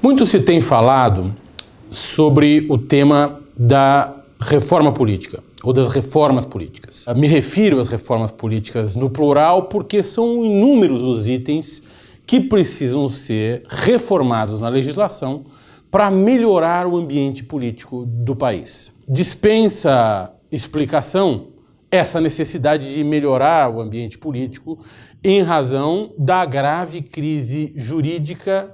Muito se tem falado sobre o tema da reforma política, ou das reformas políticas. Me refiro às reformas políticas no plural porque são inúmeros os itens que precisam ser reformados na legislação para melhorar o ambiente político do país. Dispensa explicação essa necessidade de melhorar o ambiente político em razão da grave crise jurídica,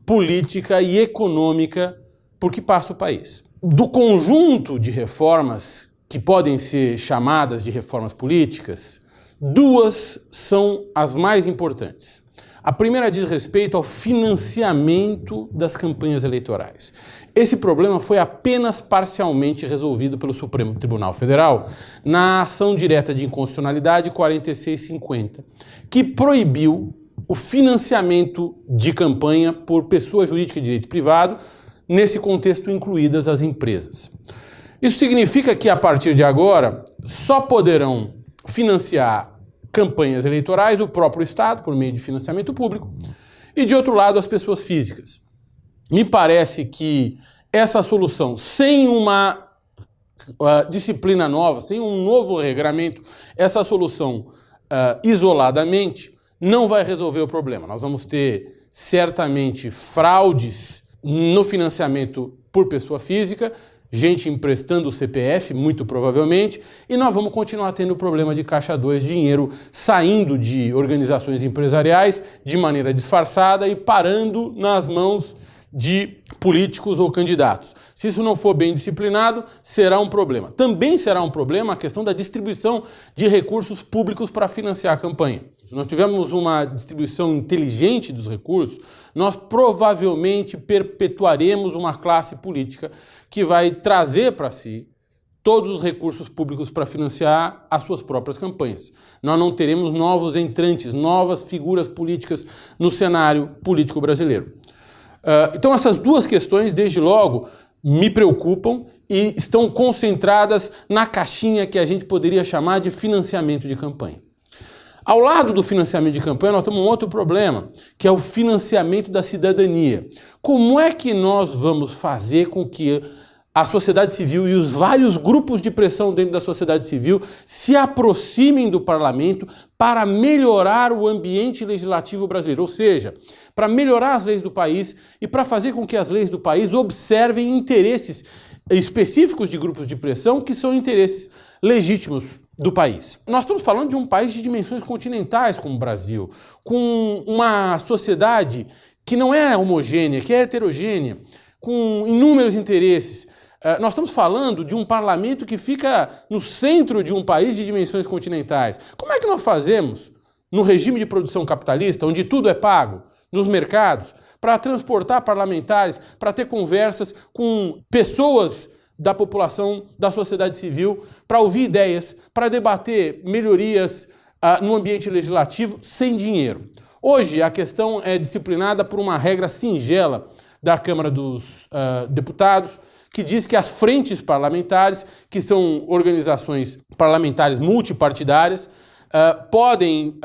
política e econômica por que passa o país. Do conjunto de reformas que podem ser chamadas de reformas políticas, duas são as mais importantes. A primeira diz respeito ao financiamento das campanhas eleitorais. Esse problema foi apenas parcialmente resolvido pelo Supremo Tribunal Federal na ação direta de inconstitucionalidade 4650, que proibiu o financiamento de campanha por pessoa jurídica de direito privado, nesse contexto incluídas as empresas. Isso significa que, a partir de agora, só poderão financiar campanhas eleitorais o próprio Estado, por meio de financiamento público, e, de outro lado, as pessoas físicas. Me parece que essa solução, sem uma disciplina nova, sem um novo regramento, essa solução isoladamente não vai resolver o problema. Nós vamos ter, certamente, fraudes no financiamento por pessoa física, gente emprestando o CPF, muito provavelmente, e nós vamos continuar tendo o problema de caixa 2, dinheiro saindo de organizações empresariais de maneira disfarçada e parando nas mãos de políticos ou candidatos. Se isso não for bem disciplinado, será um problema. Também será um problema a questão da distribuição de recursos públicos para financiar a campanha. Se nós tivermos uma distribuição inteligente dos recursos, nós provavelmente perpetuaremos uma classe política que vai trazer para si todos os recursos públicos para financiar as suas próprias campanhas. Nós não teremos novos entrantes, novas figuras políticas no cenário político brasileiro. Então essas duas questões, desde logo, me preocupam e estão concentradas na caixinha que a gente poderia chamar de financiamento de campanha. Ao lado do financiamento de campanha, nós temos um outro problema, que é o financiamento da cidadania. Como é que nós vamos fazer com que a sociedade civil e os vários grupos de pressão dentro da sociedade civil se aproximem do parlamento para melhorar o ambiente legislativo brasileiro, ou seja, para melhorar as leis do país e para fazer com que as leis do país observem interesses específicos de grupos de pressão que são interesses legítimos do país. Nós estamos falando de um país de dimensões continentais como o Brasil, com uma sociedade que não é homogênea, que é heterogênea, com inúmeros interesses. Nós estamos falando de um parlamento que fica no centro de um país de dimensões continentais. Como é que nós fazemos, no regime de produção capitalista, onde tudo é pago, nos mercados, para transportar parlamentares, para ter conversas com pessoas da população, da sociedade civil, para ouvir ideias, para debater melhorias no ambiente legislativo sem dinheiro? Hoje a questão é disciplinada por uma regra singela da Câmara dos Deputados, que diz que as frentes parlamentares, que são organizações parlamentares multipartidárias, podem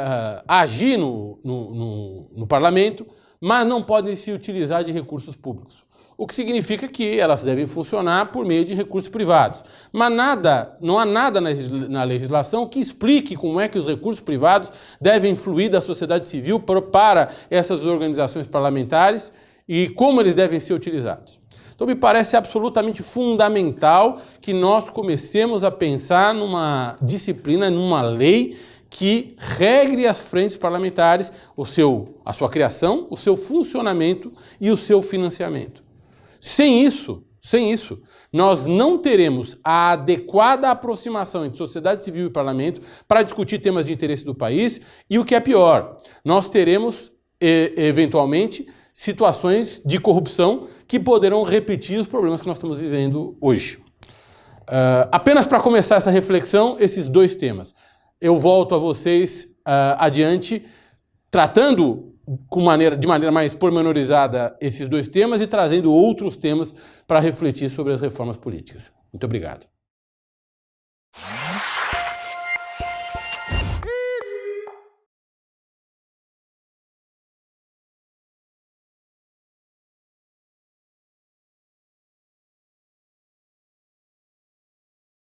agir no parlamento, mas não podem se utilizar de recursos públicos. O que significa que elas devem funcionar por meio de recursos privados. Mas não há nada na legislação que explique como é que os recursos privados devem fluir da sociedade civil para essas organizações parlamentares e como eles devem ser utilizados. Então me parece absolutamente fundamental que nós comecemos a pensar numa disciplina, numa lei que regre as frentes parlamentares, a sua criação, o seu funcionamento e o seu financiamento. Sem isso, nós não teremos a adequada aproximação entre sociedade civil e parlamento para discutir temas de interesse do país e, o que é pior, nós teremos, eventualmente, situações de corrupção que poderão repetir os problemas que nós estamos vivendo hoje. Apenas para começar essa reflexão, esses dois temas. Eu volto a vocês adiante, tratando de maneira mais pormenorizada esses dois temas e trazendo outros temas para refletir sobre as reformas políticas. Muito obrigado.